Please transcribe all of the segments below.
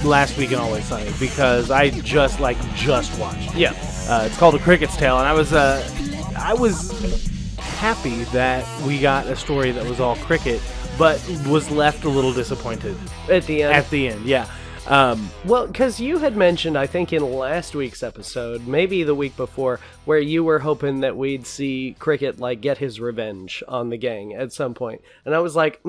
Last Week in Always Sunny because I just watched. Yeah. It's called A Cricket's Tale, and I was happy that we got a story that was all cricket, but was left a little disappointed At the end. at the end. Yeah. Well, because you had mentioned, I think in last week's episode, maybe the week before, where you were hoping that we'd see Cricket get his revenge on the gang at some point, and I was like,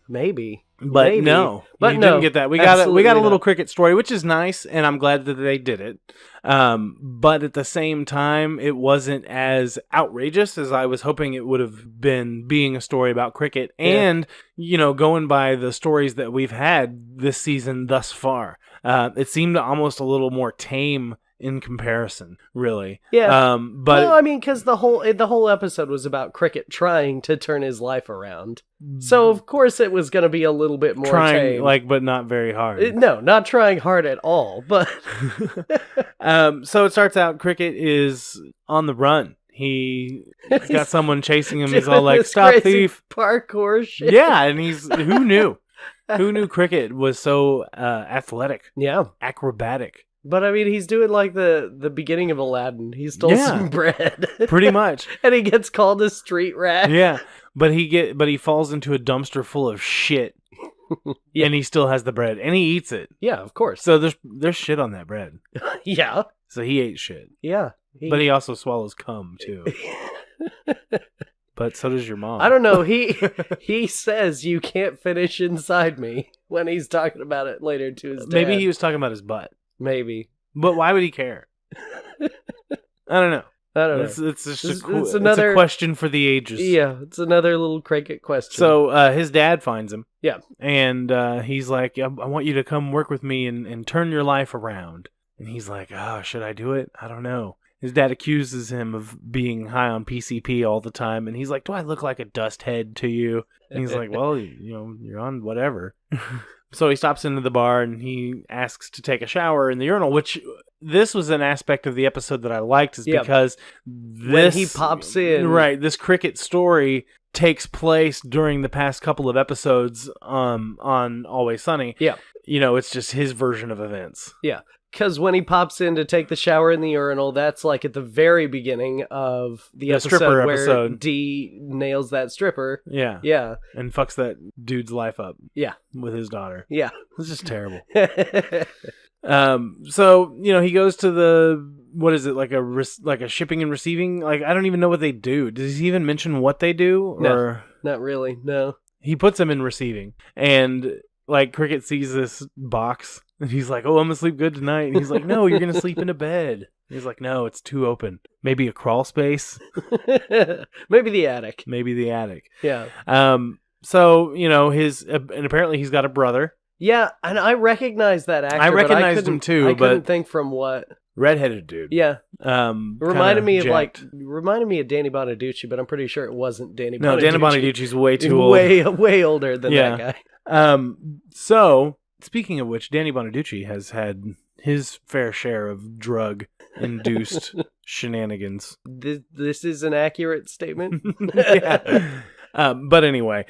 maybe. But maybe. no, but you no, didn't get that. We got a absolutely little not. cricket story, which is nice, and I'm glad that they did it. But at the same time, it wasn't as outrageous as I was hoping it would have been, being a story about cricket, and going by the stories that we've had this season thus far. It seemed almost a little more tame in comparison, really. Yeah. But well, I mean, because the whole episode was about Cricket trying to turn his life around. So of course it was going to be a little bit more trying, tame. but not very hard. No, not trying hard at all. But so it starts out, Cricket is on the run. He's got someone chasing him. He's all doing like, this "Stop, crazy thief!" Parkour shit. Yeah, and who knew? Who knew Cricket was so athletic, Yeah. acrobatic? But I mean, he's doing like the beginning of Aladdin. He stole some bread. Pretty much. And he gets called a street rat. Yeah, but he falls into a dumpster full of shit, Yeah. and he still has the bread, and he eats it. Yeah, of course. So there's shit on that bread. Yeah. So he ate shit, Yeah. but he also swallows cum too. But so does your mom. I don't know. He says you can't finish inside me when he's talking about it later to his dad. Maybe he was talking about his butt. Maybe. But why would he care? I don't know. I don't know. It's just It's it's another- a question for the ages. Yeah, it's another little Cricket question. So his dad finds him. Yeah. And he's like, I want you to come work with me and turn your life around. And he's like, oh, should I do it? I don't know. His dad accuses him of being high on PCP all the time. And he's like, do I look like a dust head to you? And he's like, well, you're on whatever. So he stops into the bar and he asks to take a shower in the urinal, which this was an aspect of the episode that I liked, is because when he pops in. Right, this Cricket story takes place during the past couple of episodes on Always Sunny. Yeah. It's just his version of events. Yeah. Because when he pops in to take the shower in the urinal, that's like at the very beginning of the episode stripper where episode. Dee nails that stripper. Yeah. Yeah. And fucks that dude's life up. Yeah. With his daughter. Yeah. It's just terrible. So, he goes to the, what is it, like a shipping and receiving? Like, I don't even know what they do. Does he even mention what they do? No. Or Not really, no. he puts them in receiving. And, Cricket sees this box. And he's like, oh, I'm going to sleep good tonight. And he's like, no, you're going to sleep in a bed. He's like, no, it's too open. Maybe a crawl space. Maybe the attic. Maybe the attic. Yeah. So, and apparently he's got a brother. Yeah, and I recognize that actor. I but recognized him too, I couldn't but think from what. redheaded dude. Yeah. Reminded me jacked. of Danny Bonaducci, but I'm pretty sure it wasn't Danny Bonaducci. No, Danny Bonaducci's way too old. Way older than that guy. So, speaking of which, Danny Bonaducci has had his fair share of drug-induced shenanigans. This is an accurate statement. Yeah. But anyway,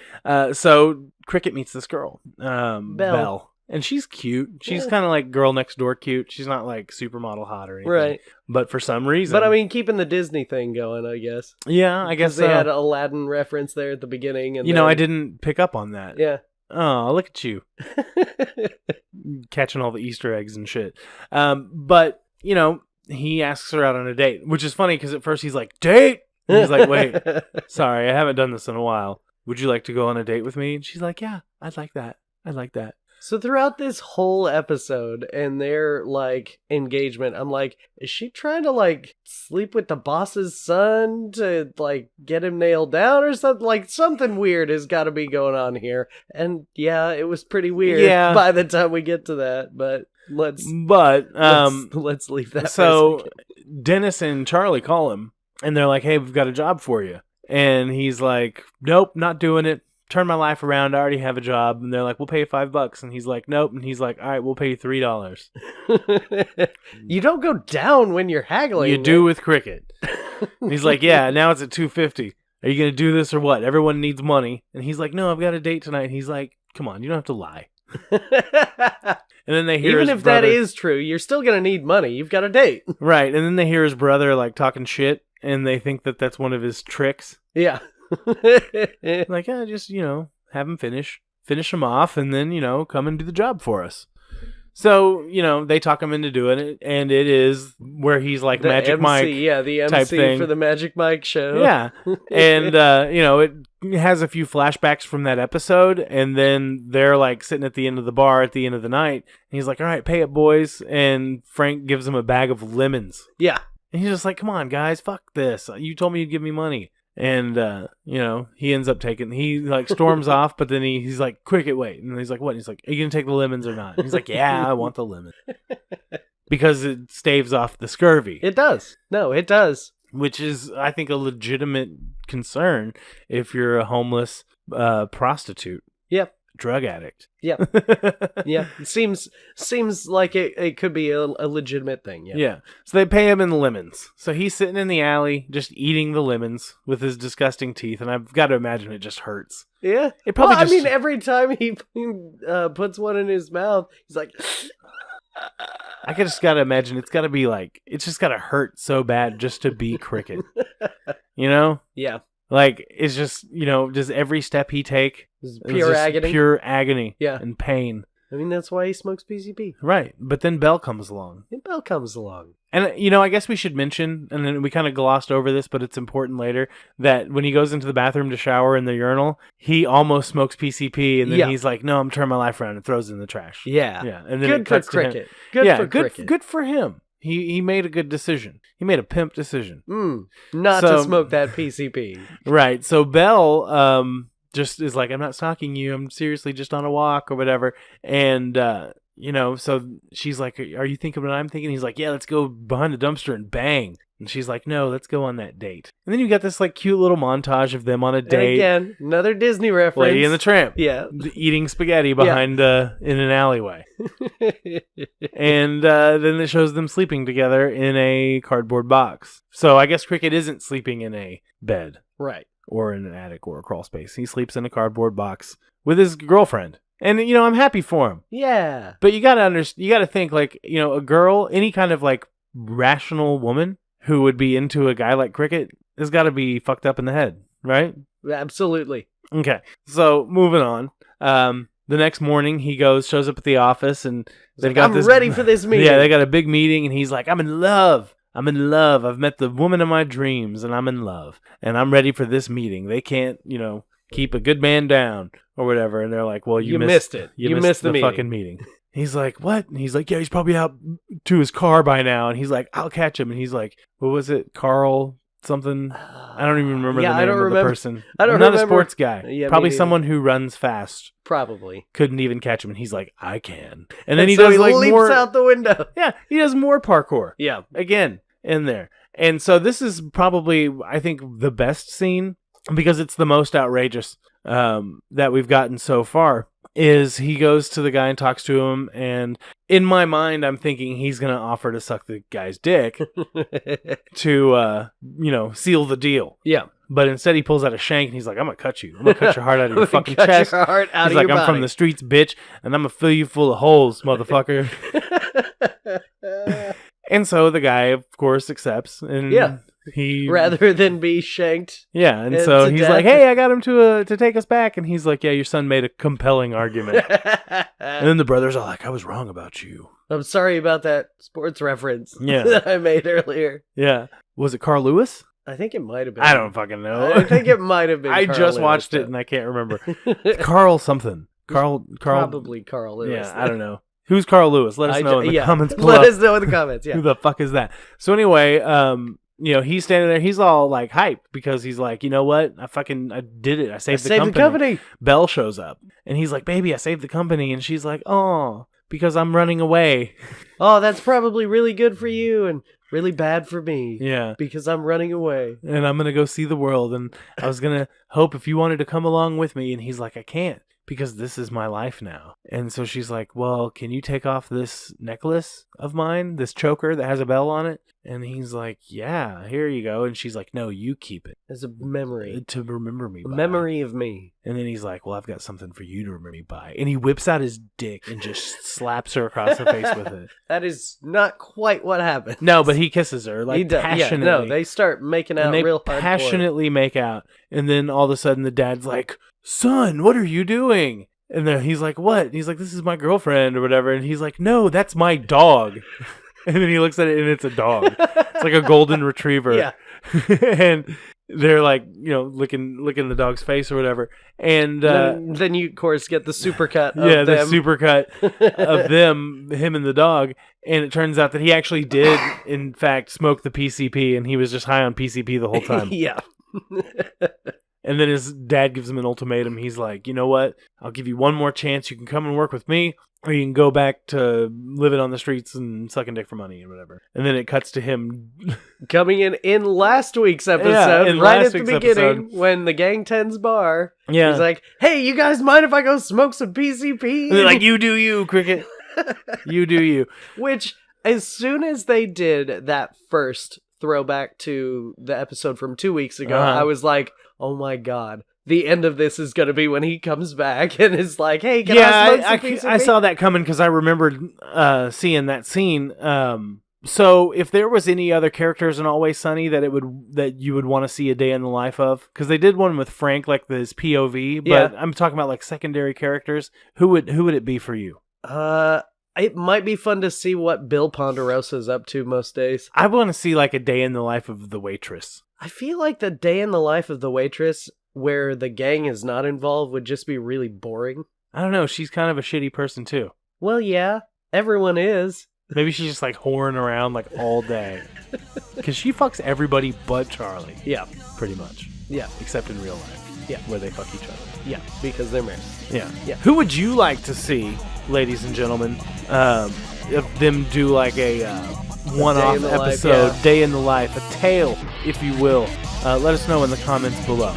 so Cricket meets this girl, Belle. And she's cute. She's kind of like girl next door cute. She's not like supermodel hot or anything. Right. But for some reason. But I mean, keeping the Disney thing going, I guess. Yeah, I guess they had an Aladdin reference there at the beginning. And I didn't pick up on that. Yeah. Oh, look at you. Catching all the Easter eggs and shit. But, he asks her out on a date, which is funny because at first he's like, date? And he's like, wait, sorry, I haven't done this in a while. Would you like to go on a date with me? And she's like, yeah, I'd like that. I'd like that. So throughout this whole episode and their engagement, I'm like, is she trying to sleep with the boss's son to get him nailed down or something? Something weird has got to be going on here. And yeah, it was pretty weird by the time we get to that, but let's leave that. So Dennis and Charlie call him and they're like, hey, we've got a job for you. And he's like, nope, not doing it. Turn my life around. I already have a job. And they're like, we'll pay you $5. And he's like, nope. And he's like, all right, we'll pay you $3. You don't go down when you're haggling. You do with Cricket. And he's like, yeah, now it's at $2.50. Are you going to do this or what? Everyone needs money. And he's like, no, I've got a date tonight. And he's like, come on, you don't have to lie. And then they hear Even his if brother, that is true, you're still going to need money. You've got a date. right. And then they hear his brother like talking shit, and they think that that's one of his tricks. Yeah. Like, yeah, just, have him finish him off, and then, come and do the job for us. So, they talk him into doing it, and it is where he's like The Magic MC, Mike. yeah, the type MC thing. for the Magic Mike show. Yeah. And, it has a few flashbacks from that episode, and then they're like sitting at the end of the bar at the end of the night, and he's like, all right, pay it, boys. And Frank gives him a bag of lemons. Yeah. And he's just like, come on, guys, fuck this. You told me you'd give me money. And, he ends up he like storms off, but then he's like, Cricket, wait. And he's like, what? And he's like, are you going to take the lemons or not? And he's like, yeah, I want the lemon. Because it staves off the scurvy. It does. No, it does. Which is, I think, a legitimate concern if you're a homeless prostitute. Yep. Drug addict. Yep. Yeah. It seems like it could be a legitimate thing. Yeah. Yeah. So they pay him in lemons. So he's sitting in the alley just eating the lemons with his disgusting teeth, and I've got to imagine it just hurts. Yeah. It probably I mean, every time he puts one in his mouth, he's like... I just got to imagine it's got to be like, it's just got to hurt so bad just to be Cricket. Yeah. Like, it's just, does every step he take... It's pure agony. Pure agony. Yeah. And pain. I mean, that's why he smokes PCP. Right. But then Belle comes along. And Belle comes along. And, I guess we should mention, and then we kind of glossed over this, but it's important later, that when he goes into the bathroom to shower in the urinal, he almost smokes PCP, and then he's like, no, I'm turning my life around, and throws it in the trash. Yeah. Yeah. And then good for Cricket. Good for Cricket. Good for him. He made a good decision. He made a pimp decision. Not to smoke that PCP. Right. So Belle just is like, I'm not stalking you. I'm seriously just on a walk or whatever. And, so she's like, are you thinking what I'm thinking? He's like, yeah, let's go behind the dumpster and bang. And she's like, no, let's go on that date. And then you got this like cute little montage of them on a date. And again, another Disney reference. Lady and the Tramp. Yeah. Eating spaghetti behind in an alleyway. And then it shows them sleeping together in a cardboard box. So I guess Cricket isn't sleeping in a bed. Right. Or in an attic or a crawl space. He sleeps in a cardboard box with his girlfriend. And, I'm happy for him. Yeah. But you gotta think, like, a girl, any kind of, like, rational woman who would be into a guy like Cricket has got to be fucked up in the head, right? Absolutely. Okay. So, moving on. The next morning, he shows up at the office, and they've got I'm ready for this meeting. Yeah, they got a big meeting, and he's like, I'm in love. I've met the woman of my dreams, and I'm in love. And I'm ready for this meeting. They can't, keep a good man down or whatever. And they're like, well, you missed it. You missed the meeting. Fucking meeting. He's like, what? And he's like, yeah, he's probably out to his car by now. And he's like, I'll catch him. And he's like, what was it? Carl something? I don't even remember the name of the person. I don't I'm remember. Not a sports guy. Yeah, probably someone who runs fast. Probably. Couldn't even catch him. And he's like, I can. And then he does like leaps more out the window. Yeah, he does more parkour. Yeah. Again, in there. And so this is probably, I think, the best scene because it's the most outrageous that we've gotten so far. Is he goes to the guy and talks to him, and in my mind, I'm thinking he's going to offer to suck the guy's dick to, seal the deal. Yeah. But instead, he pulls out a shank, and he's like, I'm going to cut you. I'm going to cut your heart out of your fucking chest. Your heart out he's of like, your I'm body. from the streets, bitch, and I'm going to fill you full of holes, motherfucker. And so the guy, of course, accepts, and he rather than be shanked. Yeah, and so he's like, "Hey, I got him to take us back," and he's like, "Yeah, your son made a compelling argument." And then the brothers are like, "I was wrong about you. I'm sorry about that sports reference that I made earlier." Yeah, was it Carl Lewis? I think it might have been. I don't fucking know. I think it might have been. I Carl just Lewis, watched it and I can't remember. Carl something. Carl. Probably Carl Lewis. Yeah, I don't know. Who's Carl Lewis? Let us know in the comments below. Let us know in the comments, yeah. Who the fuck is that? So anyway, he's standing there. He's all like hyped because he's like, you know what? I did it. I saved the company. Belle shows up and he's like, baby, I saved the company. And she's like, oh, because I'm running away. Oh, that's probably really good for you and really bad for me. Yeah. Because I'm running away. And I'm going to go see the world. And I was going to hope if you wanted to come along with me. And he's like, I can't. Because this is my life now. And so she's like, well, can you take off this necklace of mine, this choker that has a bell on it? And he's like, yeah, here you go. And she's like, no, you keep it. As a memory. To remember me A by. memory of me. And then he's like, well, I've got something for you to remember me by. And he whips out his dick and just slaps her across the face with it. That is not quite what happened. No, but he kisses her, like, He does. passionately. Yeah, no, they start making out and they real hardcore. passionately make out. And then all of a sudden the dad's like, son, what are you doing? And then he's like, what? And he's like, this is my girlfriend or whatever. And he's like, no, that's my dog. And then he looks at it and it's a dog. It's like a golden retriever. Yeah. And they're like, licking the dog's face or whatever. And then you, of course, get the supercut of the them. supercut of him and the dog. And it turns out that he actually did, in fact, smoke the PCP, and he was just high on PCP the whole time. Yeah. And then his dad gives him an ultimatum. He's like, you know what? I'll give you one more chance. You can come and work with me, or you can go back to living on the streets and sucking dick for money and whatever. And then it cuts to him coming in last week's episode, in right last at the week's beginning, episode. when the gang tends bar. Yeah. He's like, hey, you guys mind if I go smoke some PCP? And they're like, you do you, Cricket. You do you. Which, as soon as they did that first throwback to the episode from 2 weeks ago, I was like, oh my god, the end of this is going to be when he comes back and is like, hey, can I smoke some PCP? I saw that coming because I remembered seeing that scene. So if there was any other characters in Always Sunny that you would want to see a day in the life of, because they did one with Frank, like this POV, but I'm talking about like secondary characters. Who would it be for you? It might be fun to see what Bill Ponderosa's up to most days. I want to see like a day in the life of the waitress. I feel like the day in the life of the waitress where the gang is not involved would just be really boring. I don't know. She's kind of a shitty person too. Well, yeah, everyone is. Maybe she's just like whoring around like all day. Because she fucks everybody but Charlie. Yeah. Pretty much. Yeah. Except in real life. Yeah. Where they fuck each other. Yeah, because they're married. Yeah. Yeah. Who would you like to see, ladies and gentlemen, of them do like a one-off episode, day in the life, a tale, if you will? Let us know in the comments below.